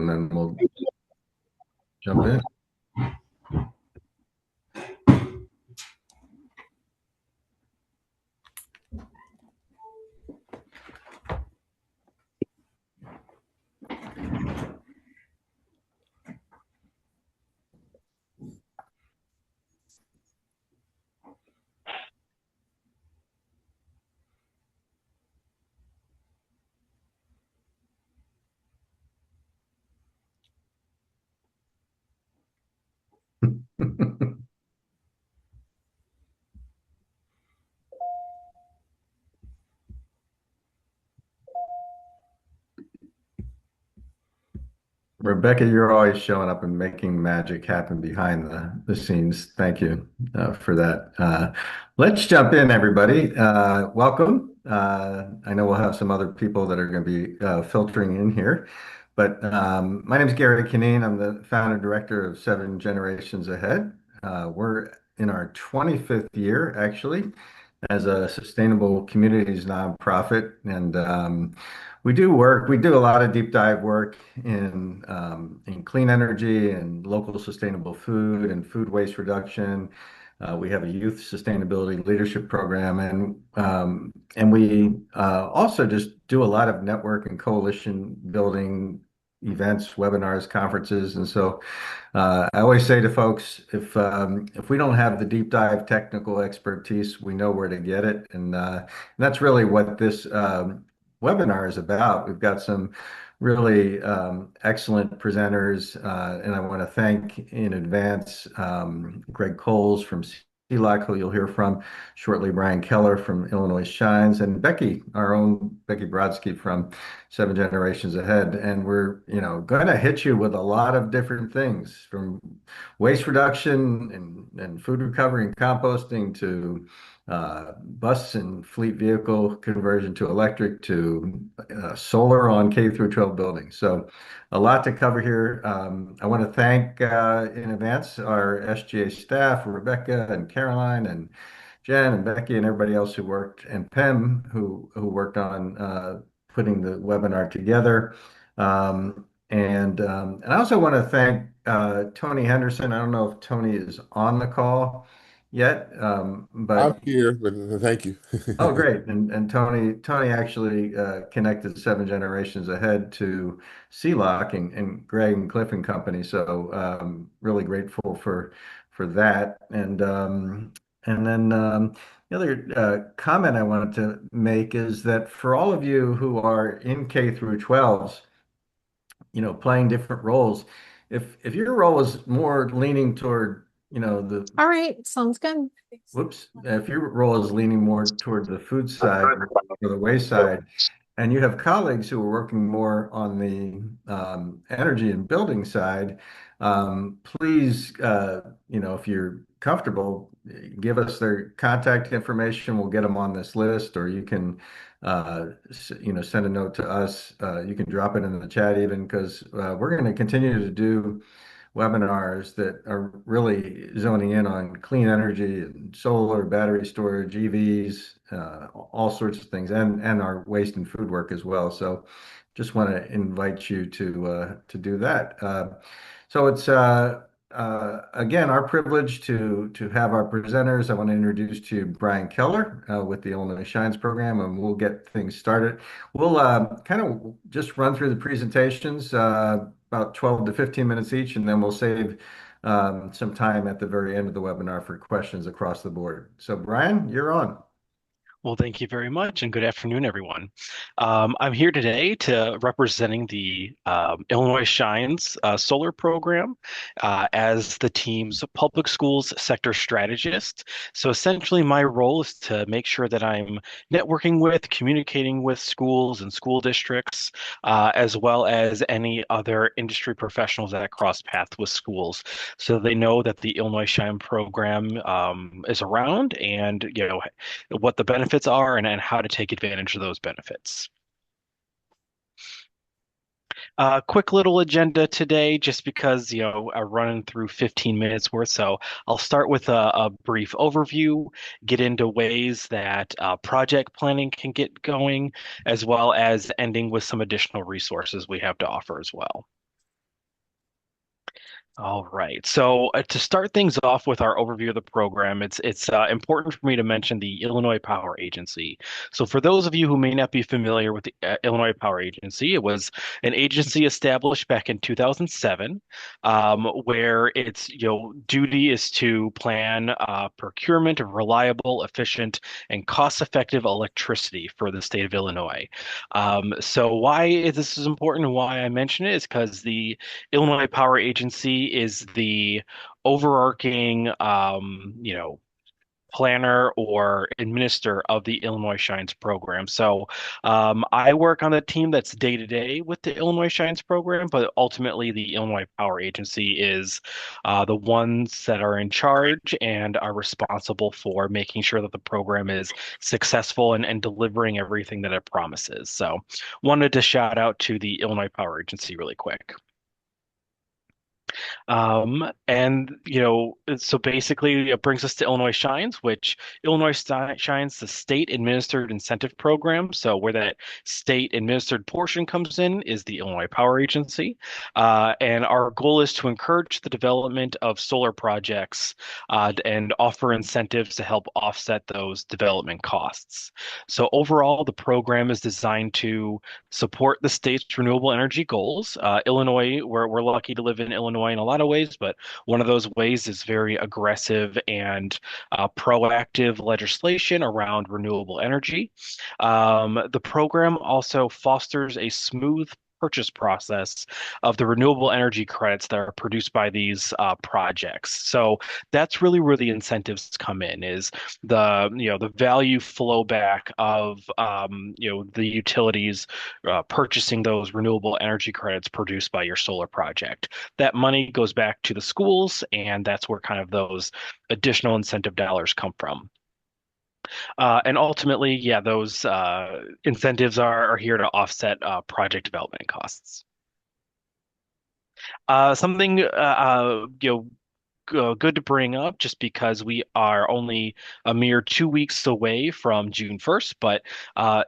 and then we'll jump in. Rebecca, you're always showing up and making magic happen behind the scenes. Thank you for that. Let's jump in, everybody. Welcome. I know we'll have some other people that are going to be filtering in here, but my name is Gary Kineen. I'm the founder director of Seven Generations Ahead. We're in our 25th year, actually, as a sustainable communities nonprofit, and we do a lot of deep dive work in clean energy and local sustainable food and food waste reduction. We have a youth sustainability leadership program, and we also just do a lot of network and coalition building events, webinars, conferences, and so I always say to folks, if we don't have the deep dive technical expertise, we know where to get it, and that's really what this webinar is about. We've got some really excellent presenters, and I want to thank in advance Greg Coles from CELAC, who you'll hear from shortly, Brian Keller from Illinois Shines, and Becky, our own Becky Brodsky from Seven Generations Ahead. And we're, going to hit you with a lot of different things, from waste reduction and food recovery and composting to bus and fleet vehicle conversion to electric to solar on K through 12 buildings. So a lot to cover here. I want to thank in advance our SGA staff, Rebecca and Caroline and Jen and Becky and everybody else who worked, and Pem who worked on putting the webinar together. And I also want to thank Tony Henderson. I don't know if Tony is on the call yet, I'm but here, but thank you. oh, great. And Tony actually connected Seven Generations Ahead to CELOC and Greg and Cliff and Company. So really grateful for that. And then the other comment I wanted to make is that for all of you who are in K through 12s, playing different roles, if your role is more leaning toward, the All right, sounds good. whoops, if your role is leaning more toward the food side or the waste side, and you have colleagues who are working more on the energy and building side, please, if you're comfortable, give us their contact information. We'll get them on this list, or you can, send a note to us. You can drop it in the chat even, because we're going to continue to do webinars that are really zoning in on clean energy and solar, battery storage, EVs, all sorts of things, and our waste and food work as well. So just want to invite you to do that. So it's again our privilege to have our presenters. I want to introduce to you Brian Keller with the Illinois Shines program, and we'll get things started. We'll kind of just run through the presentations, about 12 to 15 minutes each, and then we'll save some time at the very end of the webinar for questions across the board. So Brian, you're on. Well, thank you very much, and good afternoon, everyone. I'm here today to representing the Illinois Shines Solar Program as the team's public schools sector strategist. So essentially, my role is to make sure that I'm networking with, communicating with schools and school districts, as well as any other industry professionals that cross paths with schools, so they know that the Illinois Shine program is around, and what the benefits are and how to take advantage of those benefits. Quick little agenda today, just because, I'm running through 15 minutes worth. So I'll start with a brief overview, get into ways that project planning can get going, as well as ending with some additional resources we have to offer as well. All right. So to start things off with our overview of the program, it's important for me to mention the Illinois Power Agency. So for those of you who may not be familiar with the Illinois Power Agency, it was an agency established back in 2007, where its duty is to plan procurement of reliable, efficient, and cost-effective electricity for the state of Illinois. So why is this is important and why I mention it is because the Illinois Power Agency is the overarching, planner or administrator of the Illinois Shines program. So I work on the team that's day to day with the Illinois Shines program, but ultimately the Illinois Power Agency is the ones that are in charge and are responsible for making sure that the program is successful and delivering everything that it promises. So wanted to shout out to the Illinois Power Agency really quick. So basically it brings us to Illinois Shines, which Shines, the state administered incentive program. So where that state administered portion comes in is the Illinois Power Agency. And our goal is to encourage the development of solar projects and offer incentives to help offset those development costs. So overall, the program is designed to support the state's renewable energy goals. Illinois, we're lucky to live in Illinois in a lot of ways, but one of those ways is very aggressive and proactive legislation around renewable energy. The program also fosters a smooth purchase process of the renewable energy credits that are produced by these projects. So that's really where the incentives come in, is the value flow back of the utilities purchasing those renewable energy credits produced by your solar project. That money goes back to the schools, and that's where kind of those additional incentive dollars come from. And ultimately, yeah, those incentives are here to offset project development costs. Something good to bring up just because we are only a mere 2 weeks away from June 1st, but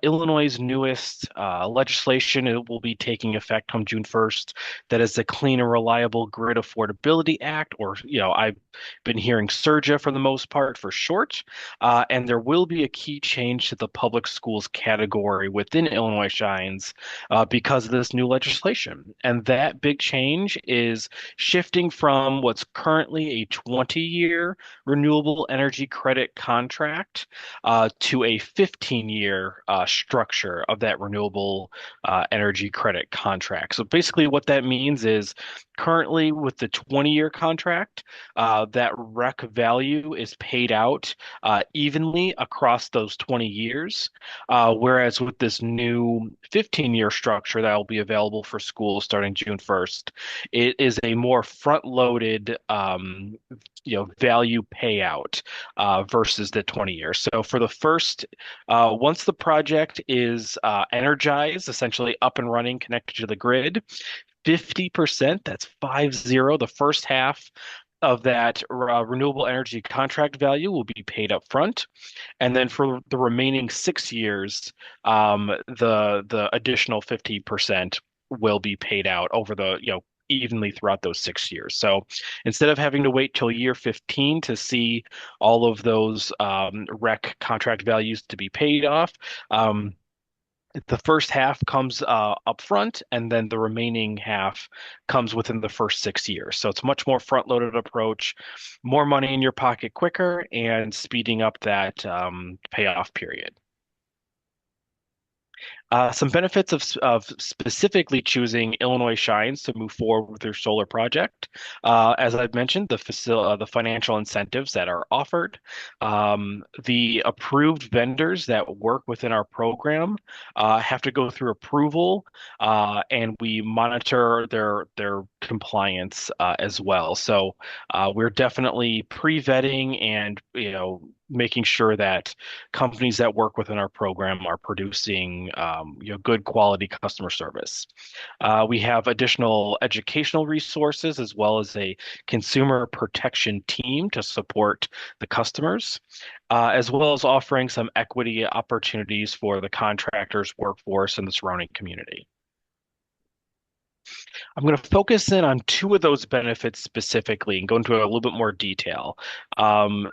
Illinois' newest legislation it will be taking effect on June 1st. That is the Clean and Reliable Grid Affordability Act, or I've been hearing SURGA for the most part for short. And there will be a key change to the public schools category within Illinois Shines because of this new legislation. And that big change is shifting from what's currently a 20-year renewable energy credit contract to a 15-year structure of that renewable energy credit contract. So basically, what that means is currently with the 20-year contract, that rec value is paid out evenly across those 20 years. Whereas with this new 15-year structure that will be available for schools starting June 1st, it is a more front-loaded value payout versus the 20 years. So for the first, once the project is energized, essentially up and running, connected to the grid, 50%, that's 50, the first half of that renewable energy contract value will be paid up front. And then for the remaining 6 years, the additional 50% will be paid out over the, evenly throughout those 6 years. So instead of having to wait till year 15 to see all of those rec contract values to be paid off, the first half comes up front, and then the remaining half comes within the first 6 years. So it's a much more front-loaded approach, more money in your pocket quicker, and speeding up that payoff period. Some benefits of specifically choosing Illinois Shines to move forward with your solar project. As I've mentioned, the financial incentives that are offered, the approved vendors that work within our program have to go through approval, and we monitor their compliance as well. So we're definitely pre-vetting and making sure that companies that work within our program are producing good quality customer service. We have additional educational resources as well as a consumer protection team to support the customers, as well as offering some equity opportunities for the contractors, workforce, and the surrounding community. I'm going to focus in on two of those benefits specifically and go into a little bit more detail.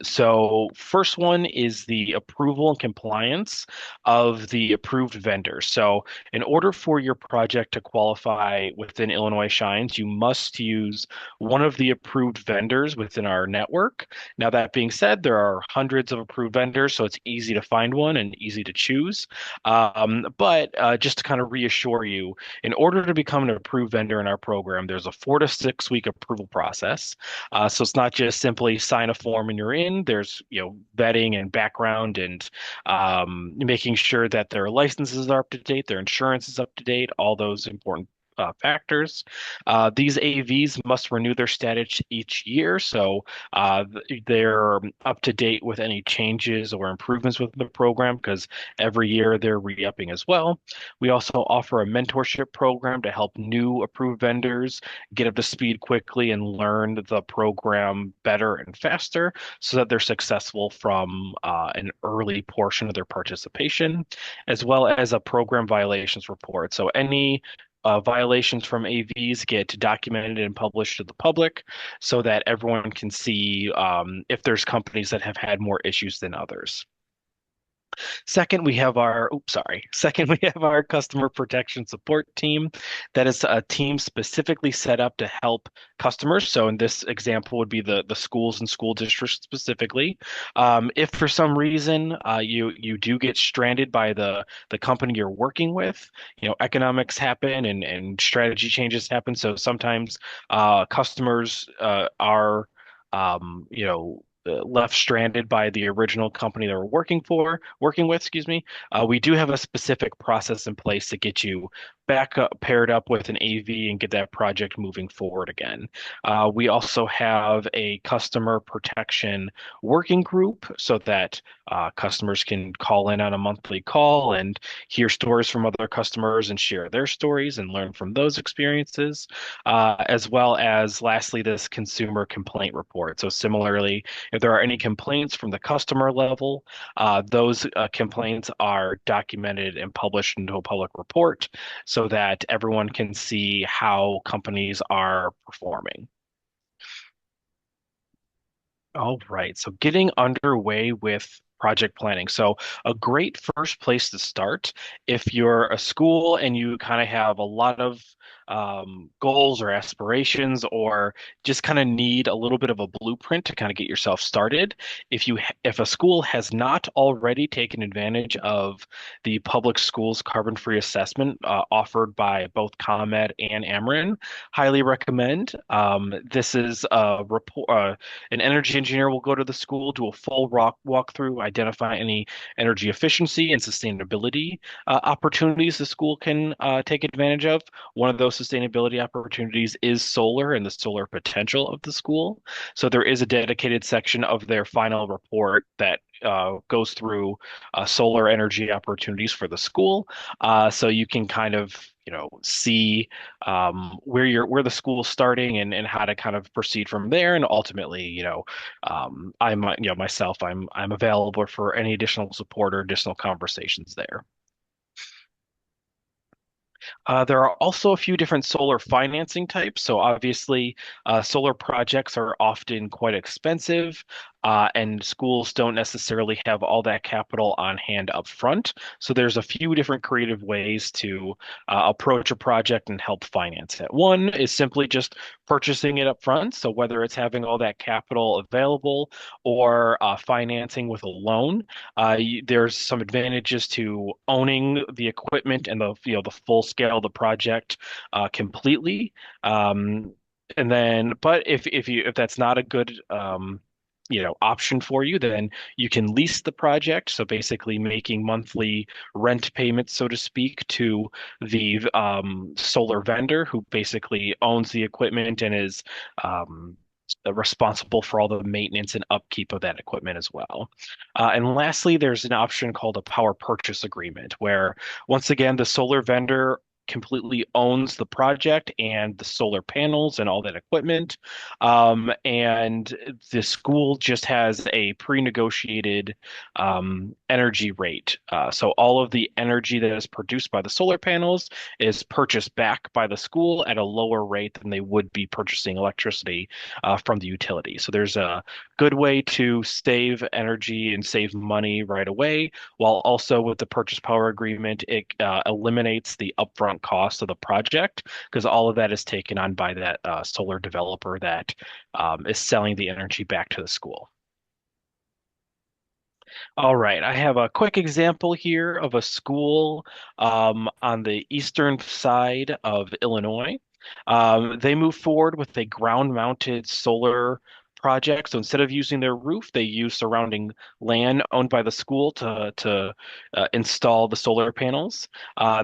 So, first one is the approval and compliance of the approved vendors. So, in order for your project to qualify within Illinois Shines, you must use one of the approved vendors within our network. Now, that being said, there are hundreds of approved vendors, so it's easy to find one and easy to choose. But just to kind of reassure you, in order to become an approved vendor in our program, there's a 4 to 6 week approval process. So it's not just simply sign a form and you're in. There's vetting and background and making sure that their licenses are up to date, their insurance is up to date, all those important factors. These AVs must renew their status each year, so they're up to date with any changes or improvements with the program because every year they're re-upping as well. We also offer a mentorship program to help new approved vendors get up to speed quickly and learn the program better and faster so that they're successful from an early portion of their participation, as well as a program violations report. So any violations from AVs get documented and published to the public so that everyone can see if there's companies that have had more issues than others. Second, we have our customer protection support team. That is a team specifically set up to help customers. So in this example would be the schools and school districts specifically. If for some reason you do get stranded by the company you're working with, economics happen and strategy changes happen. So sometimes customers are left stranded by the original company they were working with, excuse me. We do have a specific process in place to get you back up, paired up with an AV and get that project moving forward again. We also have a customer protection working group so that customers can call in on a monthly call and hear stories from other customers and share their stories and learn from those experiences, as well as lastly, this consumer complaint report. So similarly, if there are any complaints from the customer level, those complaints are documented and published into a public report so that everyone can see how companies are performing. All right, so getting underway with project planning. So, a great first place to start if you're a school and you kind of have a lot of goals or aspirations, or just kind of need a little bit of a blueprint to kind of get yourself started. If a school has not already taken advantage of the public schools carbon-free assessment offered by both ComEd and Ameren, highly recommend. This is a report. An energy engineer will go to the school, do a full walkthrough, identify any energy efficiency and sustainability opportunities the school can take advantage of. One of those sustainability opportunities is solar and the solar potential of the school. So there is a dedicated section of their final report that goes through solar energy opportunities for the school. So you can kind of see where the school's starting and how to kind of proceed from there. And ultimately, I'm myself, I'm available for any additional support or additional conversations there. There are also a few different solar financing types. So obviously, solar projects are often quite expensive, and schools don't necessarily have all that capital on hand up front. So there's a few different creative ways to approach a project and help finance it. One is simply just purchasing it up front. So whether it's having all that capital available or financing with a loan, there's some advantages to owning the equipment and the full scale of the project completely. And then, but if that's not a good option for you, then you can lease the project. So basically making monthly rent payments, so to speak, to the solar vendor who basically owns the equipment and is responsible for all the maintenance and upkeep of that equipment as well. And lastly, there's an option called a power purchase agreement, where once again, the solar vendor completely owns the project and the solar panels and all that equipment. And the school just has a pre-negotiated energy rate. So all of the energy that is produced by the solar panels is purchased back by the school at a lower rate than they would be purchasing electricity from the utility. So there's a good way to save energy and save money right away, while also with the purchase power agreement, it eliminates the upfront cost of the project because all of that is taken on by that solar developer that is selling the energy back to the school. All right, I have a quick example here of a school on the eastern side of Illinois. They move forward with a ground-mounted solar project. So instead of using their roof, they use surrounding land owned by the school to install the solar panels.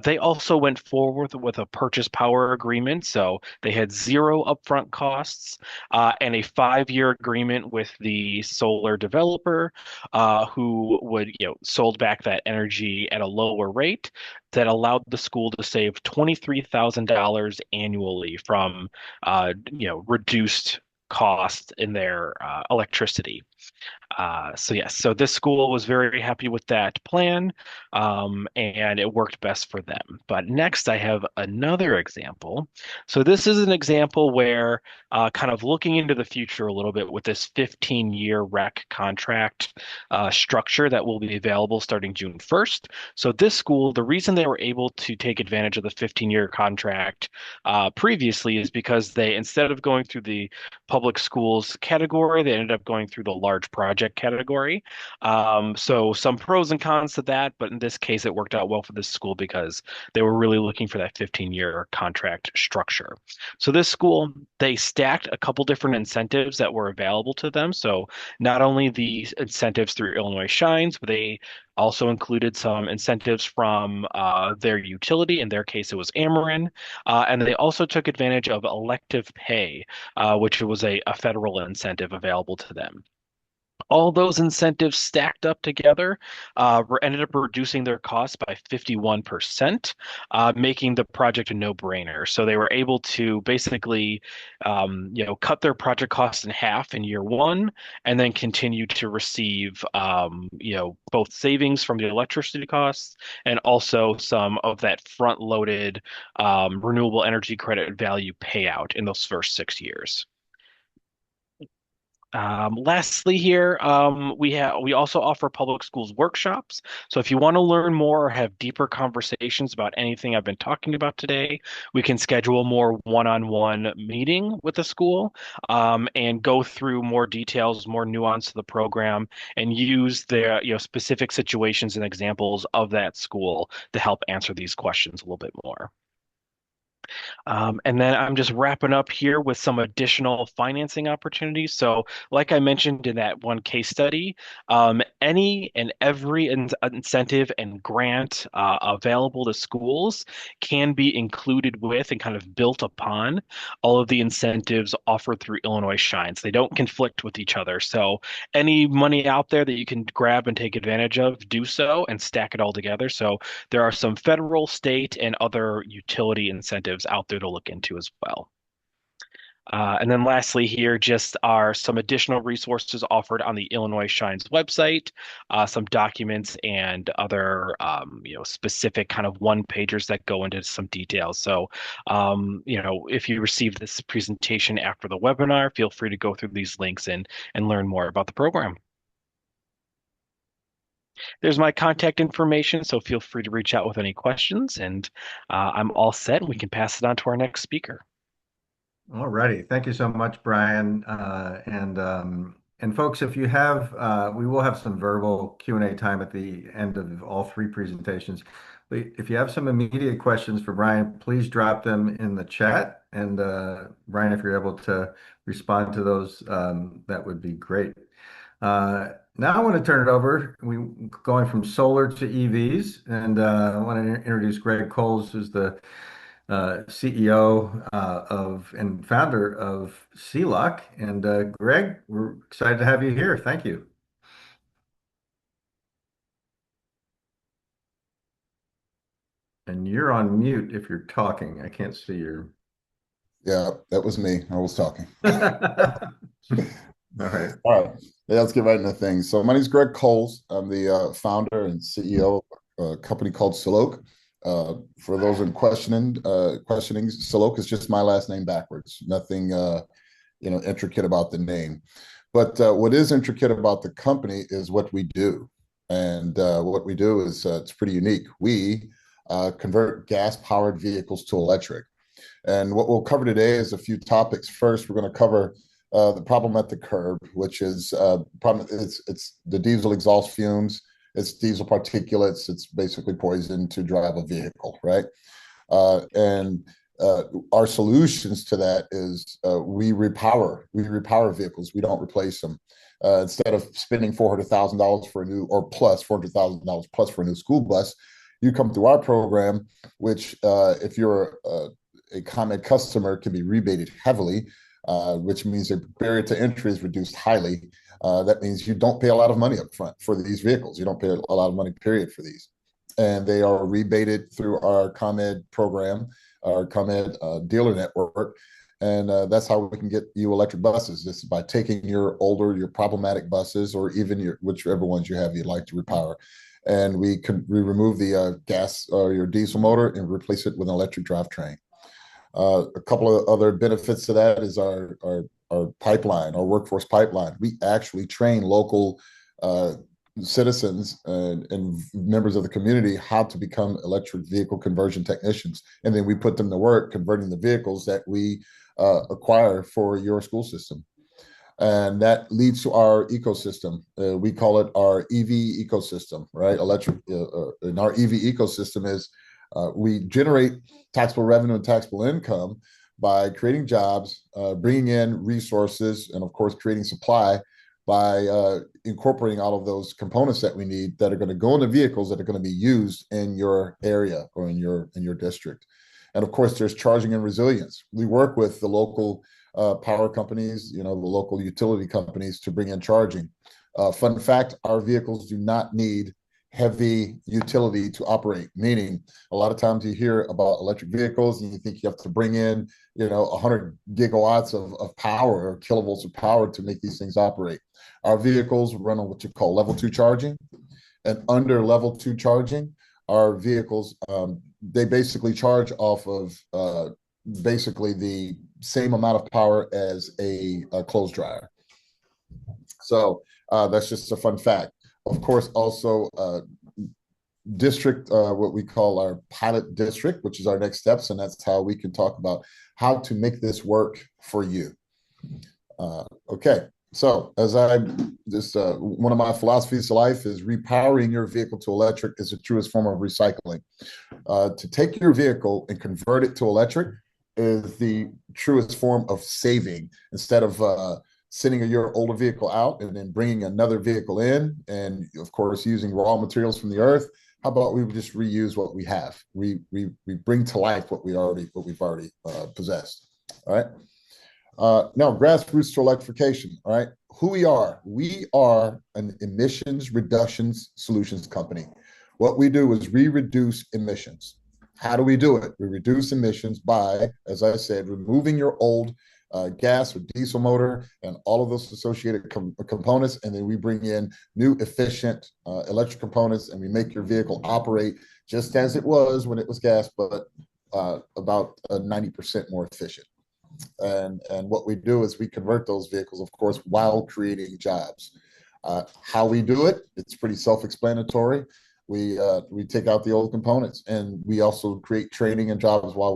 They also went forward with a purchase power agreement. So they had zero upfront costs and a 5-year agreement with the solar developer who would, sold back that energy at a lower rate that allowed the school to save $23,000 annually from, reduced cost in their electricity. So yes, so this school was very happy with that plan, and it worked best for them. But next, I have another example. So this is an example where, kind of looking into the future a little bit with this 15-year rec contract structure that will be available starting June 1st. So this school, the reason they were able to take advantage of the 15-year contract previously is because they, instead of going through the public schools category, they ended up going through the large project category. So some pros and cons to that, but in this case, it worked out well for this school because they were really looking for that 15-year contract structure. So this school, they stacked a couple different incentives that were available to them. So not only the incentives through Illinois Shines, but they also included some incentives from their utility. In their case, it was Ameren. And they also took advantage of elective pay, which was a federal incentive available to them. All those incentives stacked up together ended up reducing their costs by 51%, making the project a no-brainer. So they were able to basically, cut their project costs in half in year one, and then continue to receive, both savings from the electricity costs and also some of that front-loaded renewable energy credit value payout in those first 6 years. Lastly, here we also offer public schools workshops. So if you want to learn more or have deeper conversations about anything I've been talking about today, we can schedule a more one-on-one meeting with the school and go through more details, more nuance of the program, and use their specific situations and examples of that school to help answer these questions a little bit more. And then I'm just wrapping up here with some additional financing opportunities. So, like I mentioned in that one case study, any and every incentive and grant available to schools can be included with and kind of built upon all of the incentives offered through Illinois Shines. They don't conflict with each other. So, any money out there that you can grab and take advantage of, do so and stack it all together. So, there are some federal, state, and other utility incentives out there to look into as well. And then lastly here just are some additional resources offered on the Illinois Shines website, some documents and other specific kind of one-pagers that go into some details. So if you receive this presentation after the webinar, feel free to go through these links and learn more about the program. There's my contact information, so feel free to reach out with any questions. And I'm all set. We can pass it on to our next speaker. All righty. Thank you so much, Brian. And folks, if you have, we will have some verbal Q&A time at the end of all three presentations. But if you have some immediate questions for Brian, please drop them in the chat. And Brian, if you're able to respond to those, that would be great. Now I want to turn it over. We going from solar to EVs, and I want to introduce Greg Coles, who's the CEO of and founder of CLOC. And Greg, we're excited to have you here. Thank you. And you're on mute if you're talking. I can't see your. Yeah, that was me. I was talking. All right. All right. Yeah, let's get right into things. So my name is Greg Coles. I'm the founder and CEO of a company called Siloke. For those in questioning, Siloke is just my last name backwards. Nothing, intricate about the name. But what is intricate about the company is what we do. And what we do is it's pretty unique. We convert gas-powered vehicles to electric. And what we'll cover today is a few topics. First, we're going to cover the problem at the curb, which is problem. It's the diesel exhaust fumes. It's diesel particulates. It's basically poison to drive a vehicle, right? And our solutions to that is we repower vehicles. We don't replace them. Instead of spending $400,000 for a new or plus $400,000 plus for a new school bus, you come through our program, which if you're a ComEd customer can be rebated heavily, which means the barrier to entry is reduced highly. That means you don't pay a lot of money up front for these vehicles. You don't pay a lot of money, period, for these. And they are rebated through our ComEd program, our ComEd dealer network. And that's how we can get you electric buses. This is by taking your older, your problematic buses, or even your whichever ones you have you'd like to repower. And we remove the gas or your diesel motor and replace it with an electric drivetrain. A couple of other benefits to that is our pipeline, our workforce pipeline. We actually train local citizens and members of the community how to become electric vehicle conversion technicians. And then we put them to work converting the vehicles that we acquire for your school system. And that leads to our ecosystem. We call it our EV ecosystem, right? And our EV ecosystem is we generate taxable revenue and taxable income by creating jobs, bringing in resources, and of course, creating supply by incorporating all of those components that we need that are going to go into vehicles that are going to be used in your area or in your district. And of course, there's charging and resilience. We work with the local power companies, the local utility companies to bring in charging. Fun fact, our vehicles do not need heavy utility to operate, meaning a lot of times you hear about electric vehicles and you think you have to bring in 100 gigawatts of power or kilovolts of power to make these things operate. Our vehicles run on what you call level 2 charging, and under level 2 charging, our vehicles they basically charge off of basically the same amount of power as a clothes dryer. So that's just a fun fact. Of course, also district, what we call our pilot district, which is our next steps, and that's how we can talk about how to make this work for you. Okay, so as I just one of my philosophies to life is repowering your vehicle to electric is the truest form of recycling. To take your vehicle and convert it to electric is the truest form of saving. Instead of sending your older vehicle out and then bringing another vehicle in, and of course using raw materials from the earth, how about we just reuse what we have? We bring to life what we've already possessed. All right. Now, grassroots to electrification. All right. Who we are an emissions reductions solutions company. What we do is we reduce emissions. How do we do it? We reduce emissions by, as I said, removing your old gas or diesel motor and all of those associated components, and then we bring in new efficient electric components, and we make your vehicle operate just as it was when it was gas, but about 90% more efficient. And what we do is we convert those vehicles, of course, while creating jobs. How we do it, it's pretty self-explanatory. We take out the old components, and we also create training and jobs while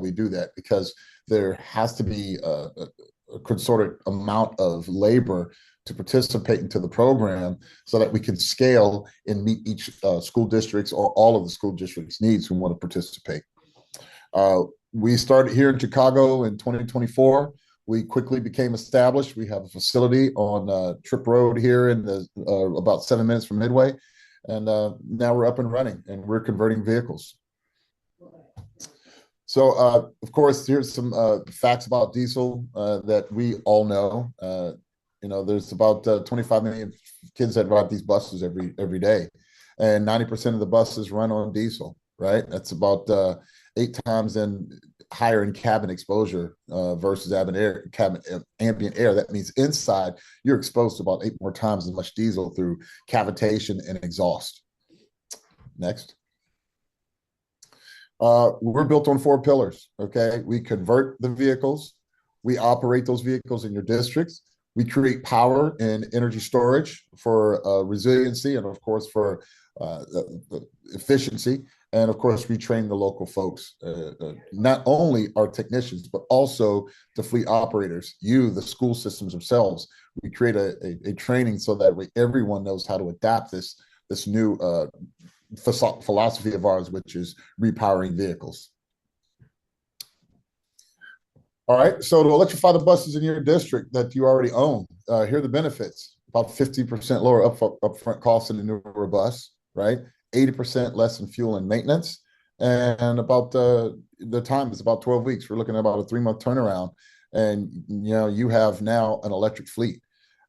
we do that, because there has to be a concerted amount of labor to participate into the program so that we can scale and meet each school district's or all of the school districts' needs who want to participate. We started here in Chicago in 2024. We quickly became established. We have a facility on Trip Road here in about 7 minutes from Midway. And now we're up and running, and we're converting vehicles. So, of course, here's some facts about diesel that we all know. There's about 25 million kids that ride these buses every day, and 90% of the buses run on diesel, right? That's about 8 times higher in cabin exposure versus ambient air. That means inside you're exposed to about 8 more times as much diesel through cavitation and exhaust. Next. We're built on 4 pillars. Okay, we convert the vehicles, we operate those vehicles in your districts, we create power and energy storage for resiliency, and of course for efficiency, and of course we train the local folks, not only our technicians but also the fleet operators, the school systems themselves. We create a training so that everyone knows how to adapt this new philosophy of ours, which is repowering vehicles. All right, so to electrify the buses in your district that you already own, here are the benefits. About 50% lower upfront costs in the newer bus, right? 80% less in fuel and maintenance. And about the time is about 12 weeks. We're looking at about a 3-month turnaround. And you have now an electric fleet.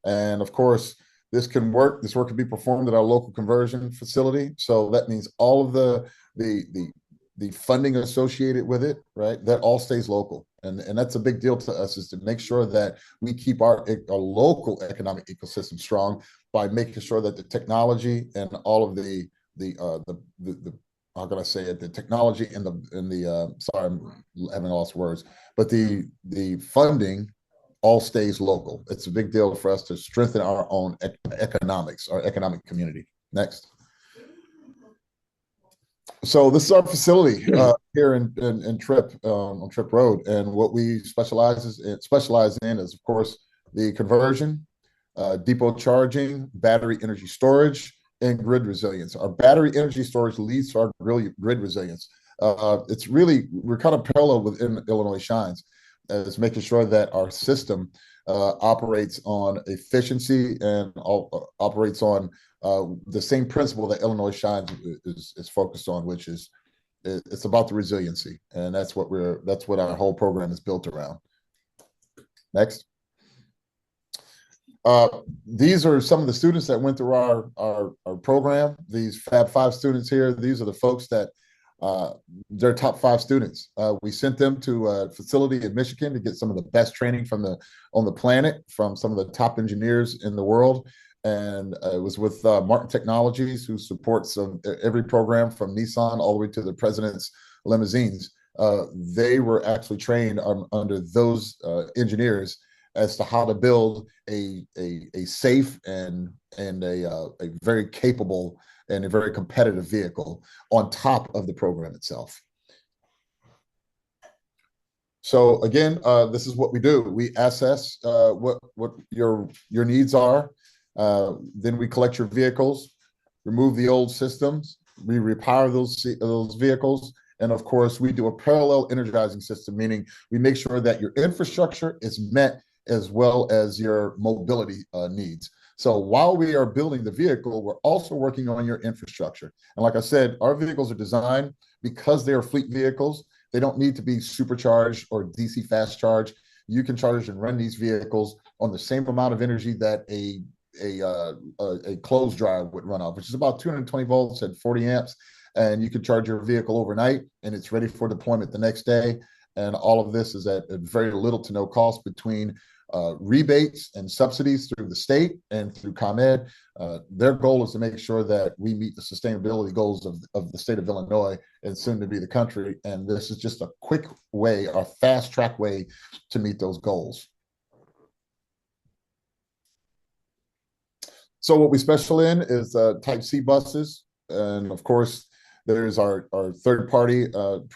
And of course, this work can be performed at our local conversion facility. So that means all of the funding associated with it, right? That all stays local. And that's a big deal to us, is to make sure that we keep our local economic ecosystem strong by making sure that the technology and all of the how can I say it, the technology and the sorry, I'm having lost words, but the funding all stays local. It's a big deal for us to strengthen our own economics, our economic community. Next. So this is our facility here in Tripp, on Tripp Road, and what we specialize in is, of course, the conversion, depot charging, battery energy storage, and grid resilience. Our battery energy storage leads to our grid resilience. We're kind of parallel within Illinois Shines, as making sure that our system operates on efficiency and operates on the same principle that Illinois Shines is focused on, which is it's about the resiliency, and that's what our whole program is built around. Next. These are some of the students that went through our program. These Fab 5 students here, these are the folks that they're top 5 students. We sent them to a facility in Michigan to get some of the best training on the planet from some of the top engineers in the world. And it was with Martin Technologies, who supports every program from Nissan all the way to the president's limousines. They were actually trained under those engineers as to how to build a safe and a very capable and a very competitive vehicle on top of the program itself. So again, this is what we do. We assess what your needs are. Then we collect your vehicles, remove the old systems, we repower those vehicles, and of course, we do a parallel energizing system, meaning we make sure that your infrastructure is met as well as your mobility needs. So while we are building the vehicle, we're also working on your infrastructure. And like I said, our vehicles are designed because they are fleet vehicles. They don't need to be supercharged or DC fast charge. You can charge and run these vehicles on the same amount of energy that a clothes dryer would run off, which is about 220 volts at 40 amps. And you can charge your vehicle overnight and it's ready for deployment the next day. And all of this is at very little to no cost between rebates and subsidies through the state and through ComEd. Their goal is to make sure that we meet the sustainability goals of the state of Illinois and soon to be the country. And this is just a quick way, a fast track way to meet those goals. So what we special in is Type C buses. And of course, there's our third-party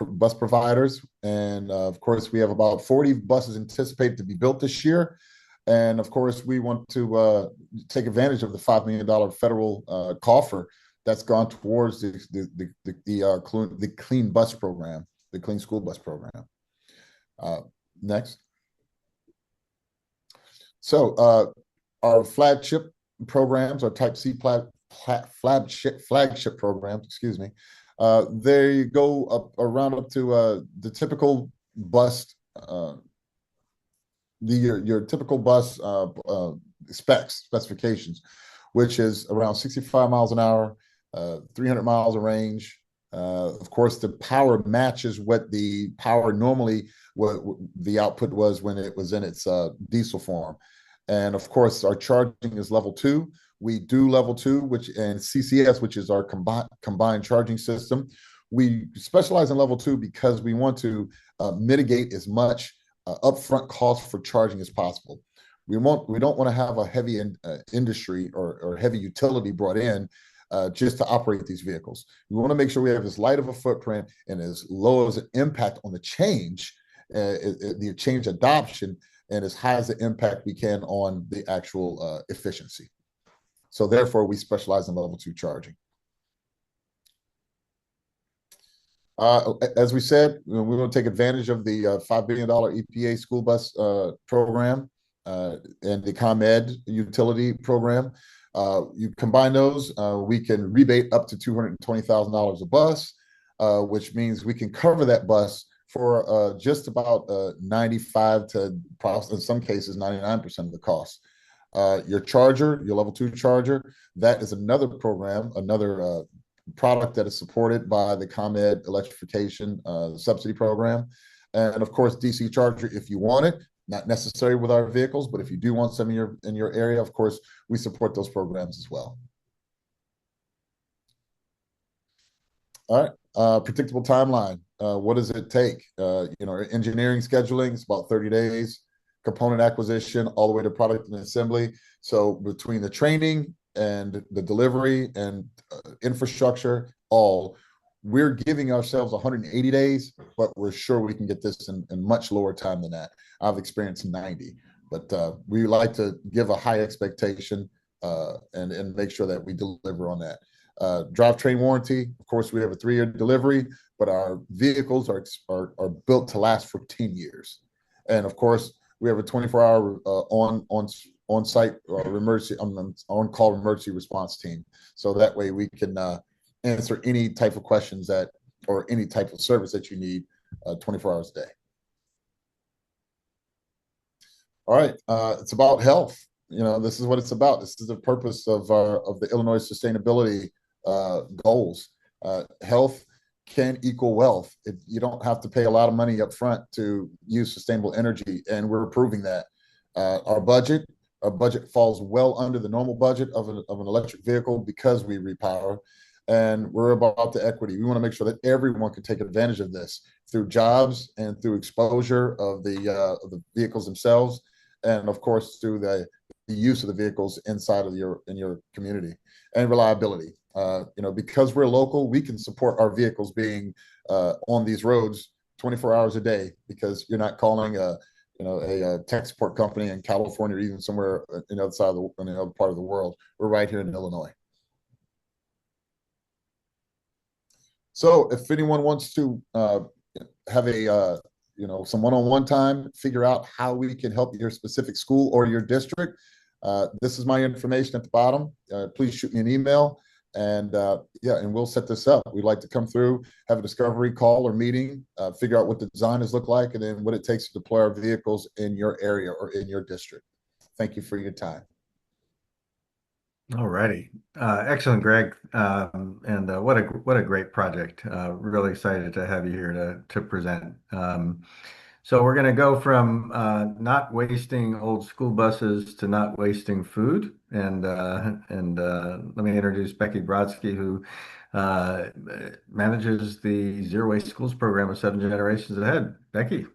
bus providers. And of course, we have about 40 buses anticipated to be built this year. And of course, we want to take advantage of the $5 million federal coffer that's gone towards the clean bus program, the clean school bus program. Next. So our flagship programs, our Type C flagship programs, excuse me, they go up to the typical bus, your typical bus specifications, which is around 65 miles an hour, 300 miles of range, Of course, the power matches what the power normally, what the output was when it was in its diesel form. And of course, our charging is level two. We do level two, which and CCS, which is our combined charging system. We specialize in level two because we want to mitigate as much upfront cost for charging as possible. We don't want to have a heavy industry or heavy utility brought in just to operate these vehicles. We want to make sure we have as light of a footprint and as low as an impact on the change, the change adoption, and as high as the impact we can on the actual efficiency. So therefore, we specialize in level two charging. As we said, we want to take advantage of the $5 billion EPA school bus program and the ComEd utility program. You combine those, we can rebate up to $220,000 a bus, which means we can cover that bus for just about 95 to in some cases 99% of the cost. Your charger, your level two charger, that is another program, another product that is supported by the ComEd electrification subsidy program. And of course, DC charger, if you want it, not necessary with our vehicles, but if you do want some in your area, of course, we support those programs as well. All right, predictable timeline. What does it take? Engineering scheduling is about 30 days, component acquisition, all the way to product and assembly. So between the training and the delivery and infrastructure, we're giving ourselves 180 days, but we're sure we can get this in much lower time than that. I've experienced 90, but we like to give a high expectation and make sure that we deliver on that. Drivetrain warranty, of course, we have a 3-year delivery, but our vehicles are built to last for 10 years. And of course, we have a 24-hour on-site on-call emergency response team. So that way we can answer any type of questions or any type of service that you need 24 hours a day. All right, it's about health. This is what it's about. This is the purpose of the Illinois sustainability goals. Health can equal wealth. You don't have to pay a lot of money up front to use sustainable energy, and we're proving that. Our budget falls well under the normal budget of an electric vehicle because we repower, and we're about the equity. We want to make sure that everyone can take advantage of this through jobs and through exposure of the vehicles themselves, and of course through the use of the vehicles inside of in your community, and reliability. Because we're local, we can support our vehicles being on these roads 24 hours a day, because you're not calling a tech support company in California or even somewhere on the other side on the other part of the world. We're right here in Illinois. So if anyone wants to have some one-on-one time, figure out how we can help your specific school or your district, this is my information at the bottom. Please shoot me an email, and we'll set this up. We'd like to come through, have a discovery call or meeting, figure out what the design is look like, and then what it takes to deploy our vehicles in your area or in your district. Thank you for your time. All righty. Excellent, Greg. And what a great project. Really excited to have you here to present. So we're going to go from not wasting old school buses to not wasting food. And let me introduce Becky Brodsky, who manages the Zero Waste Schools program with 7 Generations Ahead. Becky.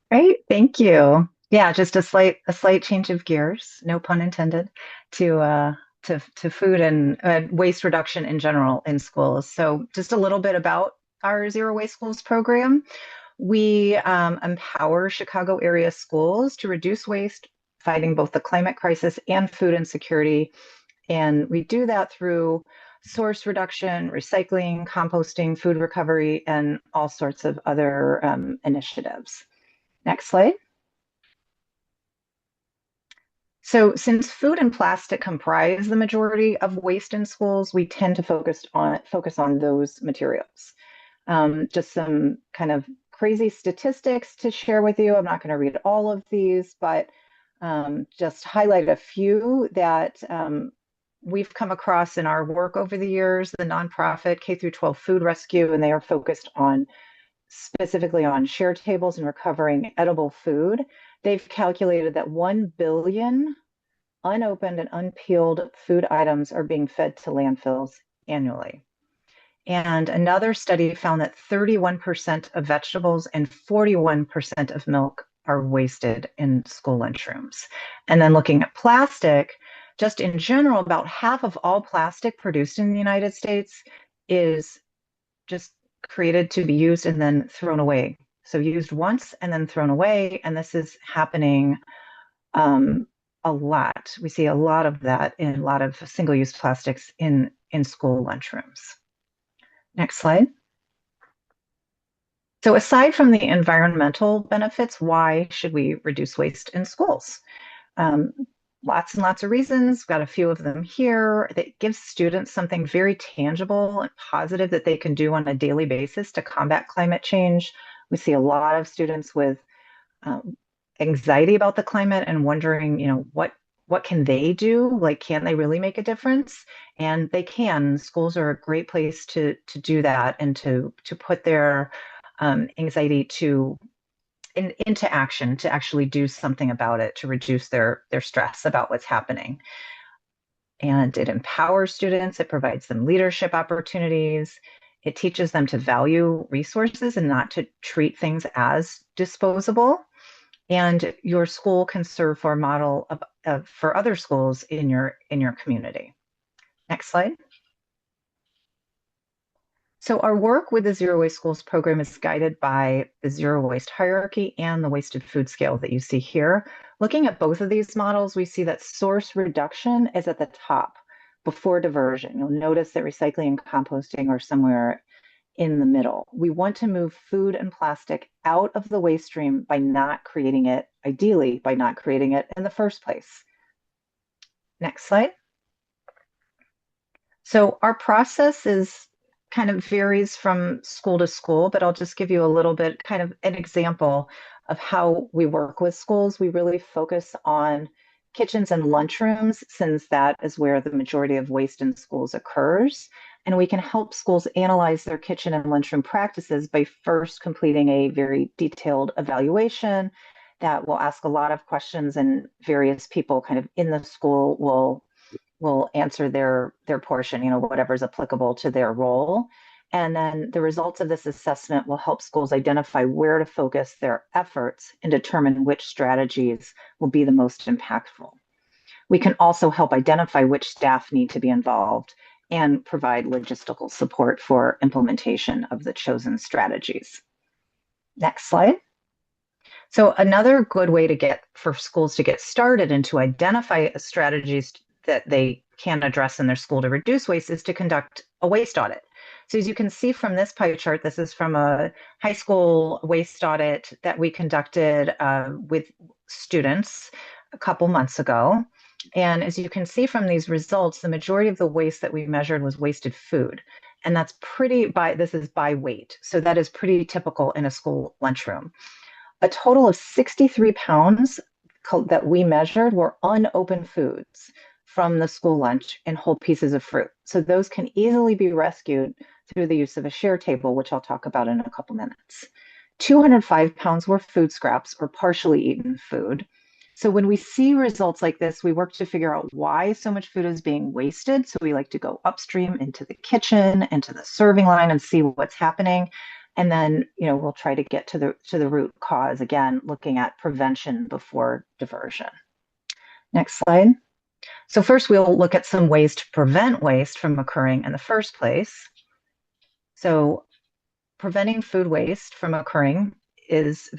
Great, thank you. Yeah, just a slight change of gears, no pun intended, to food and waste reduction in general in schools. So just a little bit about our Zero Waste Schools program. We empower Chicago area schools to reduce waste, fighting both the climate crisis and food insecurity. And we do that through source reduction, recycling, composting, food recovery, and all sorts of other initiatives. Next slide. So since food and plastic comprise the majority of waste in schools, we tend to focus on those materials. Just some kind of crazy statistics to share with you. I'm not going to read all of these, but just highlight a few that we've come across in our work over the years, the nonprofit K-12 Food Rescue, and they are focused on specifically on share tables and recovering edible food. They've calculated that 1 billion unopened and unpeeled food items are being fed to landfills annually. And another study found that 31% of vegetables and 41% of milk are wasted in school lunchrooms. And then looking at plastic, just in general, about half of all plastic produced in the United States is just created to be used and then thrown away. So used once and then thrown away. And this is happening a lot. We see a lot of that in a lot of single-use plastics in school lunchrooms. Next slide. So aside from the environmental benefits, why should we reduce waste in schools? Lots and lots of reasons. We've got a few of them here. That gives students something very tangible and positive that they can do on a daily basis to combat climate change. We see a lot of students with anxiety about the climate and wondering, what can they do? Like, can they really make a difference? And they can. Schools are a great place to do that and to put their anxiety into action, to actually do something about it, to reduce their stress about what's happening. And it empowers students. It provides them leadership opportunities. It teaches them to value resources and not to treat things as disposable. And your school can serve for a model for other schools in your community. Next slide. So our work with the Zero Waste Schools program is guided by the zero waste hierarchy and the wasted food scale that you see here. Looking at both of these models, we see that source reduction is at the top before diversion. You'll notice that recycling and composting are somewhere in the middle. We want to move food and plastic out of the waste stream by not creating it, ideally by not creating it in the first place. Next slide. So our process is kind of varies from school to school, but I'll just give you a little bit, kind of an example of how we work with schools. We really focus on kitchens and lunchrooms, since that is where the majority of waste in schools occurs. And we can help schools analyze their kitchen and lunchroom practices by first completing a very detailed evaluation that will ask a lot of questions, and various people kind of in the school will answer their portion, whatever's applicable to their role. And then the results of this assessment will help schools identify where to focus their efforts and determine which strategies will be the most impactful. We can also help identify which staff need to be involved and provide logistical support for implementation of the chosen strategies. Next slide. So another good way for schools to get started and to identify strategies that they can address in their school to reduce waste is to conduct a waste audit. So as you can see from this pie chart, this is from a high school waste audit that we conducted with students a couple months ago. And as you can see from these results, the majority of the waste that we measured was wasted food. And that's this is by weight. So that is pretty typical in a school lunchroom. A total of 63 pounds that we measured were unopened foods from the school lunch and whole pieces of fruit. So those can easily be rescued through the use of a share table, which I'll talk about in a couple minutes. 205 pounds were food scraps or partially eaten food. So when we see results like this, we work to figure out why so much food is being wasted. So we like to go upstream into the kitchen, into the serving line, and see what's happening. And then, we'll try to get to the root cause, again, looking at prevention before diversion. Next slide. So first, we'll look at some ways to prevent waste from occurring in the first place. So preventing food waste from occurring is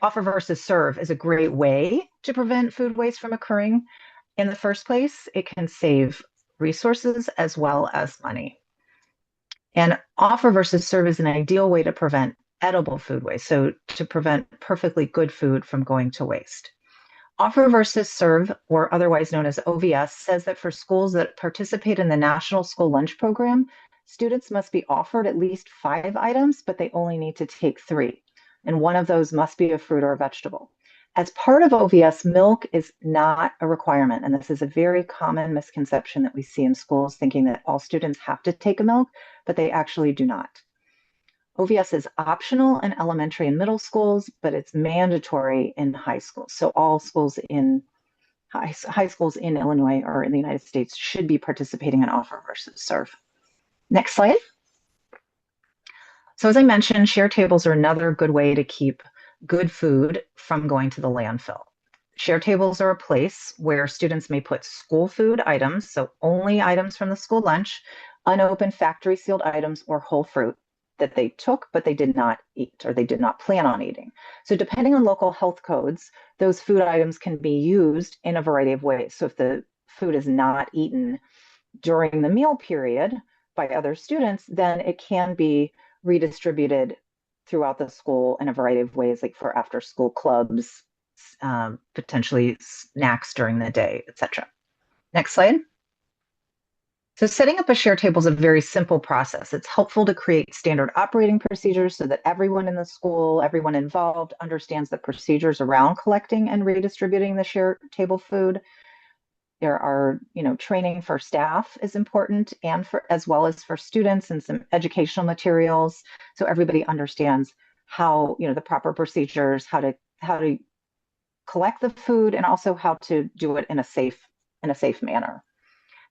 offer versus serve is a great way to prevent food waste from occurring in the first place. It can save resources as well as money. And offer versus serve is an ideal way to prevent edible food waste, so to prevent perfectly good food from going to waste. Offer versus serve, or otherwise known as OVS, says that for schools that participate in the National School Lunch Program, students must be offered at least 5 items, but they only need to take 3. and one of those must be a fruit or a vegetable. As part of OVS, milk is not a requirement, and this is a very common misconception that we see in schools, thinking that all students have to take a milk, but they actually do not. OVS is optional in elementary and middle schools, but it's mandatory in high schools. So all schools in high schools in Illinois or in the United States should be participating in offer versus serve. Next slide. So as I mentioned, share tables are another good way to keep good food from going to the landfill. Share tables are a place where students may put school food items, so only items from the school lunch, unopened factory sealed items, or whole fruit that they took but they did not eat or they did not plan on eating. So depending on local health codes, those food items can be used in a variety of ways. So if the food is not eaten during the meal period by other students, then it can be redistributed throughout the school in a variety of ways, like for after school clubs, potentially snacks during the day, etc. Next slide. So setting up a share table is a very simple process. It's helpful to create standard operating procedures so that everyone in the school, everyone involved understands the procedures around collecting and redistributing the share table food. There are, training for staff is important, and for as well as for students, and some educational materials so everybody understands how, the proper procedures, how to collect the food, and also how to do it in a safe manner.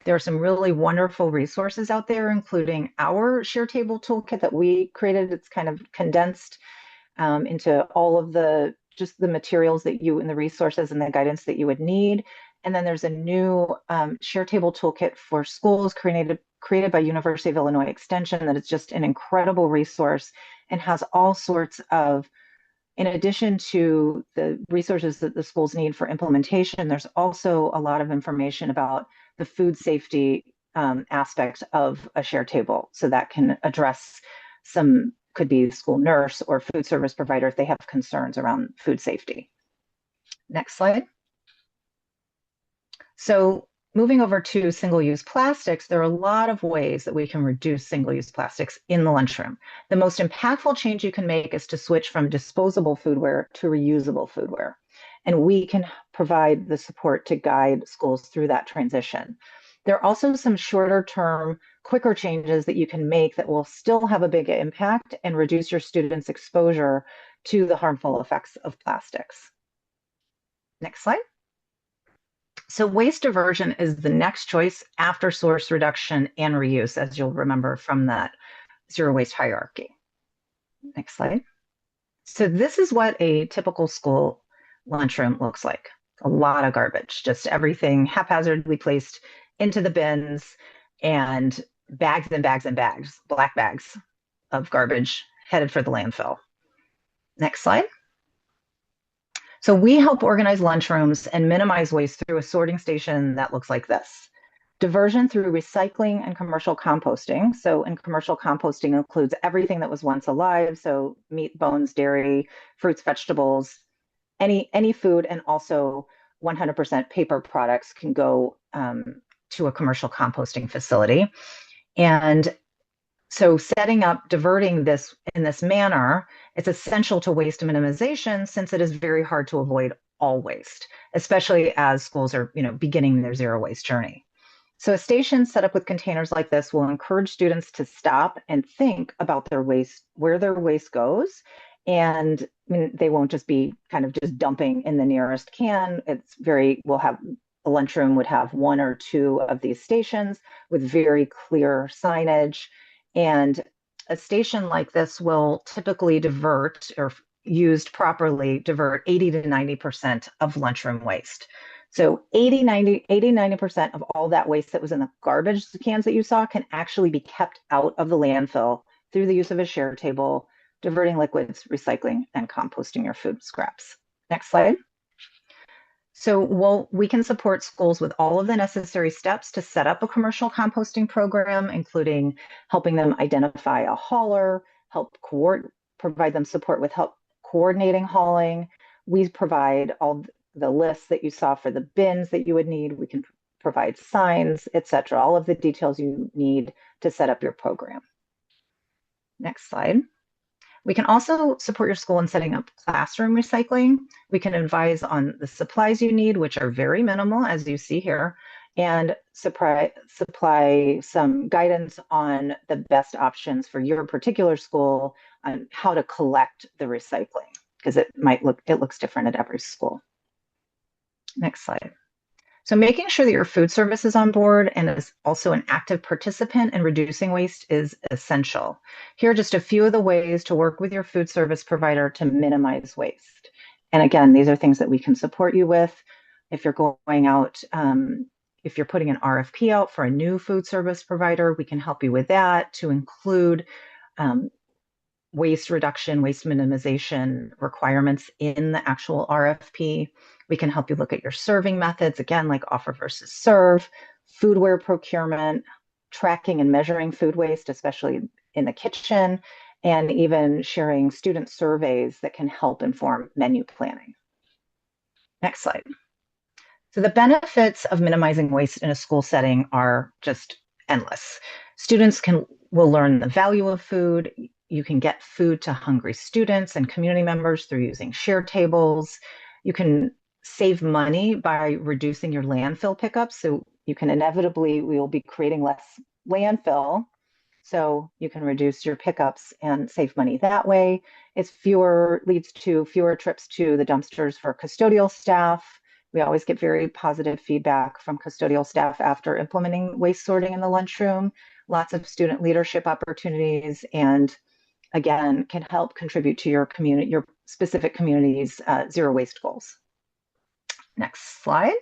There are some really wonderful resources out there, including our share table toolkit that we created. It's kind of condensed into all of the materials that you and the resources and the guidance that you would need. And then there's a new share table toolkit for schools created by University of Illinois Extension that is just an incredible resource and has all sorts of, in addition to the resources that the schools need for implementation, there's also a lot of information about the food safety aspect of a share table. So that can address could be school nurse or food service provider if they have concerns around food safety. Next slide. So moving over to single-use plastics, there are a lot of ways that we can reduce single-use plastics in the lunchroom. The most impactful change you can make is to switch from disposable foodware to reusable foodware. And we can provide the support to guide schools through that transition. There are also some shorter term, quicker changes that you can make that will still have a big impact and reduce your students' exposure to the harmful effects of plastics. Next slide. So waste diversion is the next choice after source reduction and reuse, as you'll remember from that zero waste hierarchy. Next slide. So this is what a typical school lunchroom looks like. A lot of garbage, just everything haphazardly placed into the bins, and bags and bags and bags, black bags of garbage headed for the landfill. Next slide. So we help organize lunchrooms and minimize waste through a sorting station that looks like this. Diversion through recycling and commercial composting. So in commercial composting includes everything that was once alive. So meat, bones, dairy, fruits, vegetables, any food, and also 100% paper products can go to a commercial composting facility. And so setting up diverting this in this manner, it's essential to waste minimization, since it is very hard to avoid all waste, especially as schools are beginning their zero waste journey. So a station set up with containers like this will encourage students to stop and think about their waste, where their waste goes. And they won't just be kind of just dumping in the nearest can. A lunchroom would have one or two of these stations with very clear signage. And a station like this will typically divert, or used properly, divert 80 to 90% of lunchroom waste. So 90% of all that waste that was in the garbage cans that you saw can actually be kept out of the landfill through the use of a share table, diverting liquids, recycling, and composting your food scraps. Next slide. So we can support schools with all of the necessary steps to set up a commercial composting program, including helping them identify a hauler, provide them support with help coordinating hauling. We provide all the lists that you saw for the bins that you would need. We can provide signs, etc., all of the details you need to set up your program. Next slide. We can also support your school in setting up classroom recycling. We can advise on the supplies you need, which are very minimal, as you see here, and supply some guidance on the best options for your particular school on how to collect the recycling, because it looks different at every school. Next slide. So making sure that your food service is on board and is also an active participant in reducing waste is essential. Here are just a few of the ways to work with your food service provider to minimize waste. And again, these are things that we can support you with. If you're going out, if you're putting an RFP out for a new food service provider, we can help you with that to include waste reduction, waste minimization requirements in the actual RFP. We can help you look at your serving methods, again, like offer versus serve, foodware procurement, tracking and measuring food waste, especially in the kitchen, and even sharing student surveys that can help inform menu planning. Next slide. So the benefits of minimizing waste in a school setting are just endless. Students will learn the value of food. You can get food to hungry students and community members through using share tables. You can save money by reducing your landfill pickups. So we will be creating less landfill. So you can reduce your pickups and save money that way. Leads to fewer trips to the dumpsters for custodial staff. We always get very positive feedback from custodial staff after implementing waste sorting in the lunchroom. Lots of student leadership opportunities, and again, can help contribute to your specific community's zero waste goals. Next slide.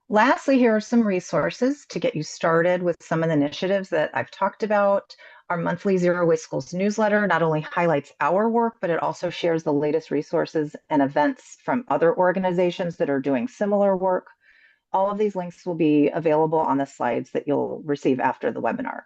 Lastly, here are some resources to get you started with some of the initiatives that I've talked about. Our monthly Zero Waste Schools newsletter not only highlights our work, but it also shares the latest resources and events from other organizations that are doing similar work. All of these links will be available on the slides that you'll receive after the webinar.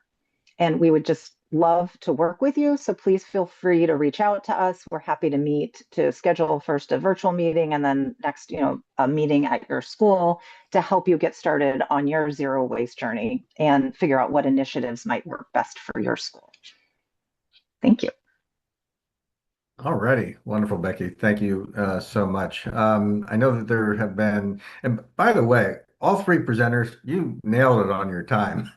And we would just love to work with you. So please feel free to reach out to us. We're happy to meet, to schedule first a virtual meeting and then next, a meeting at your school to help you get started on your zero waste journey and figure out what initiatives might work best for your school. Thank you. All righty. Wonderful, Becky. Thank you so much. I know that there have been, and by the way, all three presenters, you nailed it on your time.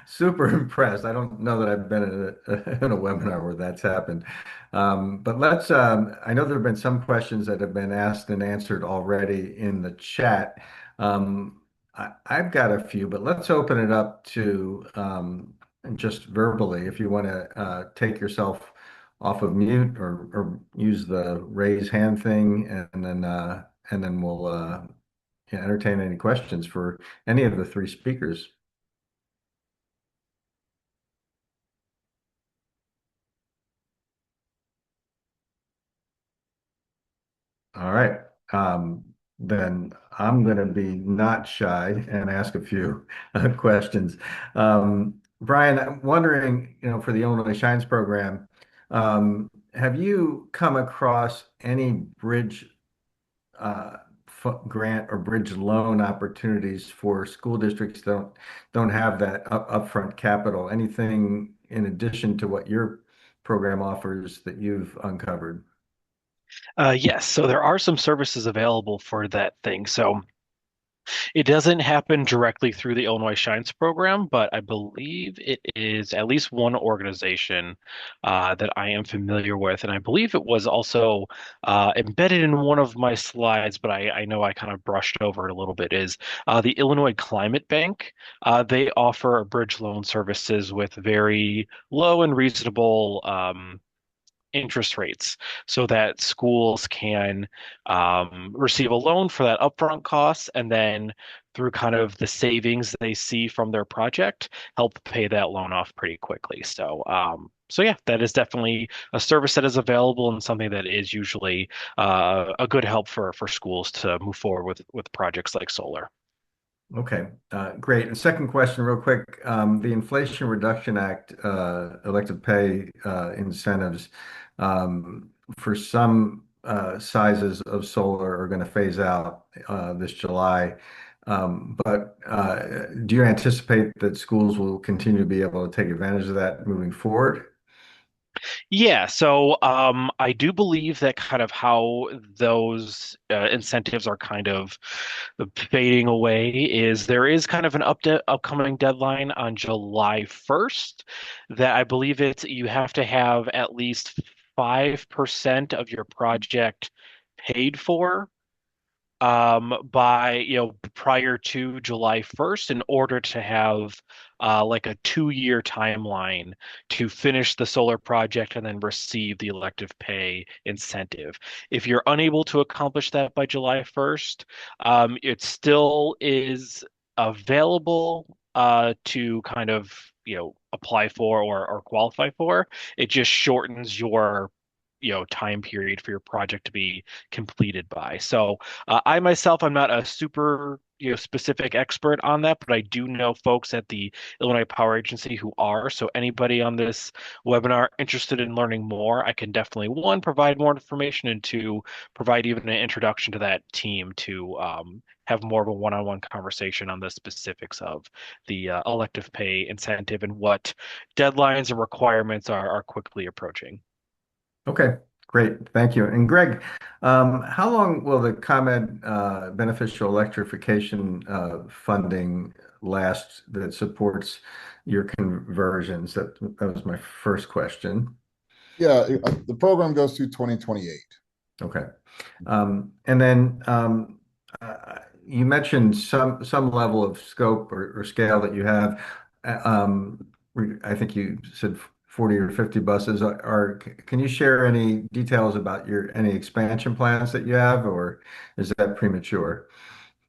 Super impressed. I don't know that I've been in a webinar where that's happened. But I know there have been some questions that have been asked and answered already in the chat. I've got a few, but let's open it up to just verbally if you want to take yourself off of mute or use the raise hand thing, and then we'll yeah, entertain any questions for any of the three speakers. All right. Then I'm going to be not shy and ask a few questions. Brian, I'm wondering, for the Illinois Shines program, have you come across any bridge grant or bridge loan opportunities for school districts that don't have that upfront capital? Anything in addition to what your program offers that you've uncovered? Yes, so there are some services available for that thing. So it doesn't happen directly through the Illinois Shines program, but I believe it is at least one organization that I am familiar with. And I believe it was also embedded in one of my slides, but I know I kind of brushed over it a little bit, is the Illinois Climate Bank. They offer bridge loan services with very low and reasonable interest rates so that schools can receive a loan for that upfront cost and then through kind of the savings they see from their project help pay that loan off pretty quickly. So yeah, that is definitely a service that is available and something that is usually a good help for schools to move forward with projects like solar. Okay, great. And second question, real quick. The Inflation Reduction Act, elective pay incentives for some sizes of solar are going to phase out this July. But do you anticipate that schools will continue to be able to take advantage of that moving forward? Yeah, so I do believe that kind of how those incentives are kind of fading away is there is kind of an upcoming deadline on July 1st that I believe it's you have to have at least 5% of your project paid for by prior to July 1st in order to have like a 2-year timeline to finish the solar project and then receive the elective pay incentive. If you're unable to accomplish that by July 1st, it still is available to kind of apply for or qualify for. It just shortens your time period for your project to be completed by. So I myself, I'm not a super, specific expert on that, but I do know folks at the Illinois Power Agency who are. So anybody on this webinar interested in learning more, I can definitely, one, provide more information, and two, provide even an introduction to that team to have more of a one-on-one conversation on the specifics of the elective pay incentive and what deadlines and requirements are quickly approaching. Okay, great. Thank you. And Greg, how long will the ComEd beneficial electrification funding last that supports your conversions? That was my first question. Yeah, the program goes through 2028. Okay. And then you mentioned some level of scope or scale that you have. I think you said 40 or 50 buses. Can you share any details about any expansion plans that you have, or is that premature?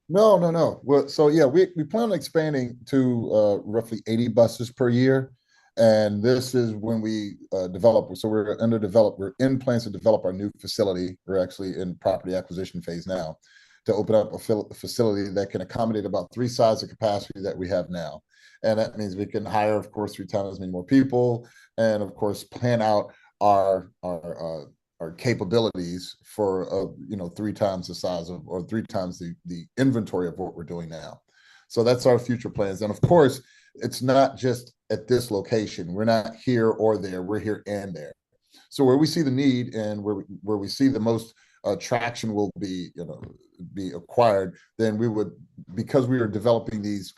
No, no, no. Well, so yeah, we plan on expanding to roughly 80 buses per year. And this is when we develop. So we're in plans to develop our new facility. We're actually in property acquisition phase now to open up a facility that can accommodate about three sides of capacity that we have now. And that means we can hire, of course, three times as many more people, and of course, plan out our capabilities for three times the size of or three times the inventory of what we're doing now. So that's our future plans. And of course, it's not just at this location. We're not here or there. We're here and there. So where we see the need and where we see the most traction will be acquired, then we would, because we are developing these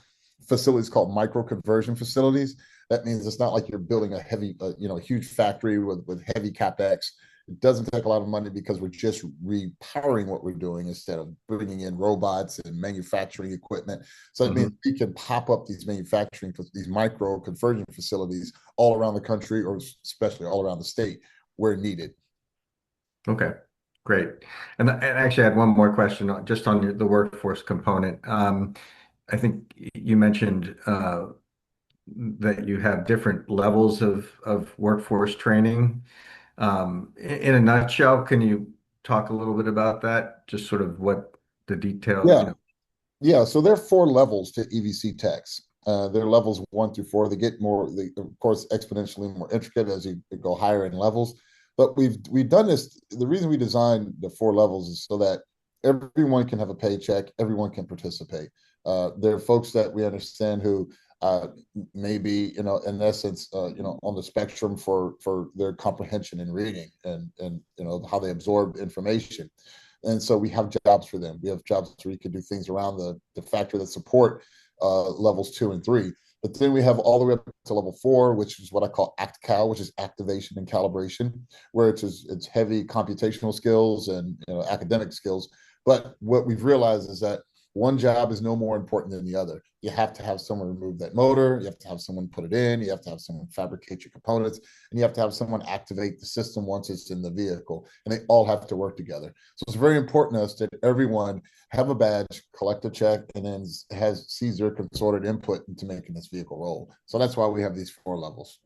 facilities called micro conversion facilities. That means it's not like you're building a heavy, huge factory with heavy capex. It doesn't take a lot of money because we're just repowering what we're doing instead of bringing in robots and manufacturing equipment. So that means we can pop up these micro conversion facilities all around the country, or especially all around the state where needed. Okay, great. And actually, I had one more question just on the workforce component. I think you mentioned that you have different levels of workforce training. In a nutshell, can you talk a little bit about that? Just sort of what the detail, Yeah. Yeah, so there are four levels to EVC techs. They're levels 1 through 4. They get of course, exponentially more intricate as you go higher in levels. But we've done this. The reason we designed the four levels is so that everyone can have a paycheck, everyone can participate. There are folks that we understand who maybe, in essence, on the spectrum for their comprehension and reading and how they absorb information. And so we have jobs for them. We have jobs where you can do things around the factor that support levels 2 and 3. But then we have all the way up to level 4, which is what I call ActCal, which is activation and calibration, where it's heavy computational skills and academic skills. But what we've realized is that one job is no more important than the other. You have to have someone remove that motor. You have to have someone put it in. You have to have someone fabricate your components, and you have to have someone activate the system once it's in the vehicle. And they all have to work together. So it's very important to us that everyone have a badge, collect a check, and then sees their consorted input into making this vehicle roll. So that's why we have these four levels.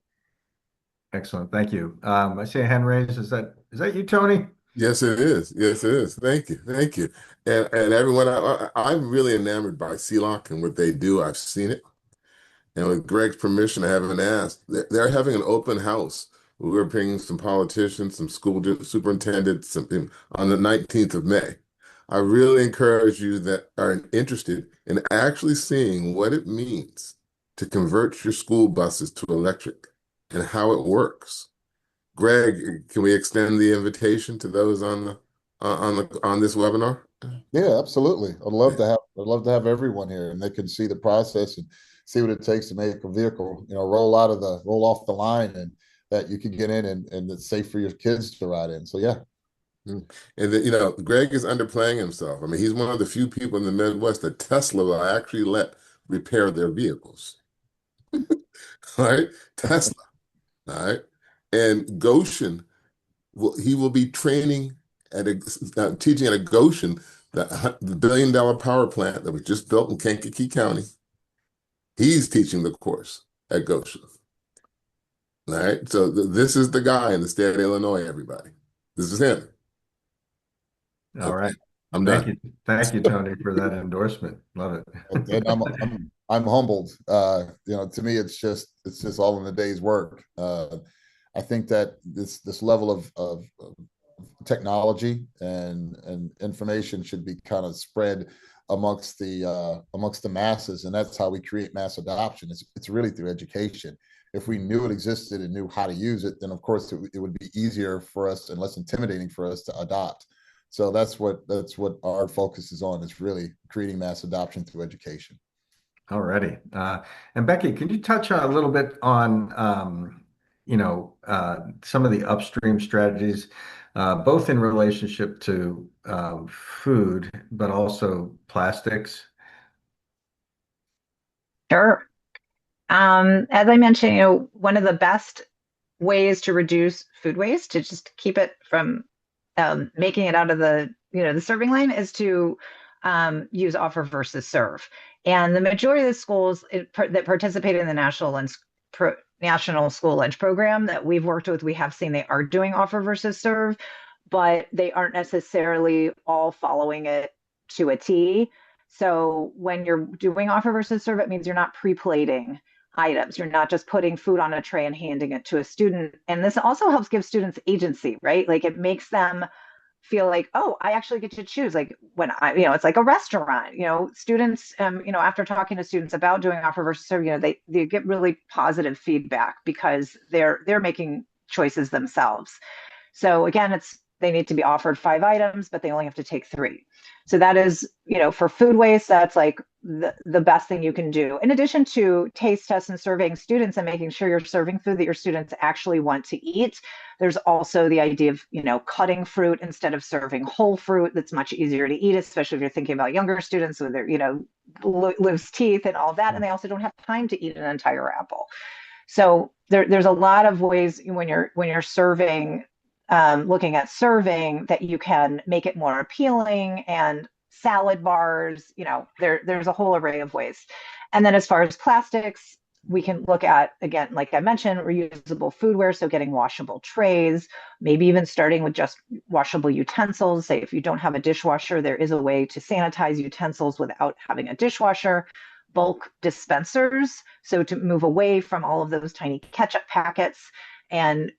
excellent. Thank you. I see a hand raised. Is that you, Tony? Yes, it is. Yes, it is. Thank you. Thank you. And everyone, I'm really enamored by CLOC and what they do. I've seen it. And with Greg's permission, I haven't asked. They're having an open house. We're bringing some politicians, some school superintendents, something on the 19th of May. I really encourage you that are interested in actually seeing what it means to convert your school buses to electric and how it works. Greg, can we extend the invitation to those on the on this webinar? Yeah, absolutely. I'd love to have everyone here, and they can see the process and see what it takes to make a vehicle, roll off the line, and that you can get in and it's safe for your kids to ride in. So yeah. Mm. And then, Greg is underplaying himself. I mean, he's one of the few people in the Midwest that Tesla will actually let repair their vehicles. All right, Tesla. All right, and Goshen he will be training teaching at a Goshen, the $1 billion power plant that was just built in Kankakee County. He's teaching the course at Goshen. All right, so this is the guy in the state of Illinois. Everybody, this is him. All Okay, right. I'm Thank done. you. Thank you, Tony, for that endorsement. Love And it. I'm humbled. To me, it's just all in the day's work. I think that this level of technology and information should be kind of spread amongst the masses, and that's how we create mass adoption. It's really through education. If we knew it existed and knew how to use it, then of course it would be easier for us and less intimidating for us to adopt. So that's what our focus is on, is really creating mass adoption through education. Alrighty. And Becky, can you touch on a little bit on, some of the upstream strategies, both in relationship to food, but also plastics? Sure. As I mentioned, one of the best ways to reduce food waste, to just keep it from making it out of the serving line, is to use offer versus serve. And the majority of the schools that participate in the National School Lunch Program that we've worked with, we have seen they are doing offer versus serve, but they aren't necessarily all following it to a T. So when you're doing offer versus serve, it means you're not pre-plating items. You're not just putting food on a tray and handing it to a student. And this also helps give students agency, right? Like, it makes them feel like, oh, I actually get to choose. Like, when it's like a restaurant. Students, after talking to students about doing offer versus serve, they get really positive feedback because they're making choices themselves. So again, they need to be offered 5 items, but they only have to take 3. So that is, for food waste, that's like the best thing you can do. In addition to taste tests and surveying students and making sure you're serving food that your students actually want to eat, there's also the idea of, cutting fruit instead of serving whole fruit. That's much easier to eat, especially if you're thinking about younger students with their, loose teeth and all that. And they also don't have time to eat an entire apple. So there's a lot of ways when you're serving, looking at serving, that you can make it more appealing. And salad bars, there's a whole array of ways. And then as far as plastics, we can look at, again, like I mentioned, reusable foodware. So getting washable trays, maybe even starting with just washable utensils. Say if you don't have a dishwasher, there is a way to sanitize utensils without having a dishwasher. Bulk dispensers, so to move away from all of those tiny ketchup packets, and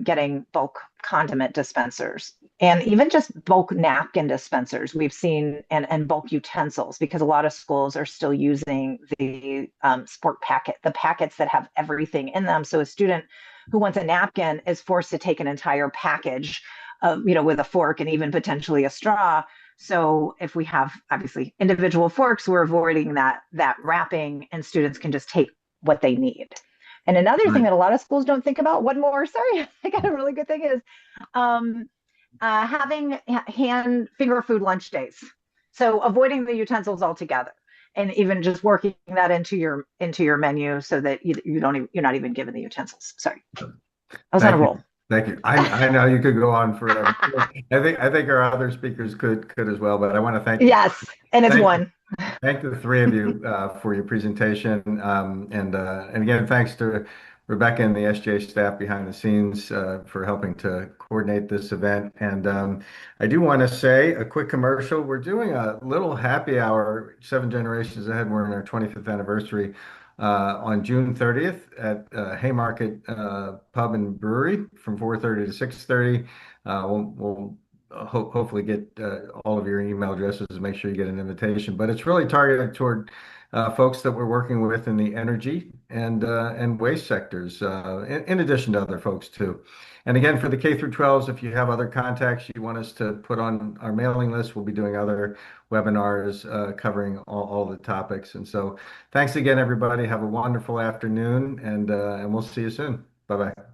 getting bulk condiment dispensers, and even just bulk napkin dispensers we've seen, and bulk utensils, because a lot of schools are still using the sport packet, the packets that have everything in them. So a student who wants a napkin is forced to take an entire package, with a fork and even potentially a straw. So if we have obviously individual forks, we're avoiding that wrapping, and students can just take what they need. And another thing Right. that a lot of schools don't think about, one more, sorry, I got a really good thing, is um, having hand finger food lunch days. So avoiding the utensils altogether, and even just working that into your menu, so that you're not even given the utensils. Sorry, I was on a Thank you. roll. Thank you. I know you could go on forever. I think our other speakers could as well, but I want to Yes, and it's thank one. thank the three of you for your presentation. And again, thanks to Rebecca and the SJ staff behind the scenes for helping to coordinate this event. And I do want to say a quick commercial. We're doing a little happy hour, 7 generations ahead. We're in our 25th anniversary on June 30th at Haymarket Pub and Brewery from 4:30 to 6:30. We'll hopefully get all of your email addresses and make sure you get an invitation. But it's really targeted toward folks that we're working with in the energy and waste sectors, in addition to other folks too. And again, for the K through 12s, if you have other contacts you want us to put on our mailing list, we'll be doing other webinars covering all the topics. And so, thanks again, everybody. Have a wonderful afternoon, and we'll see you soon. Bye bye.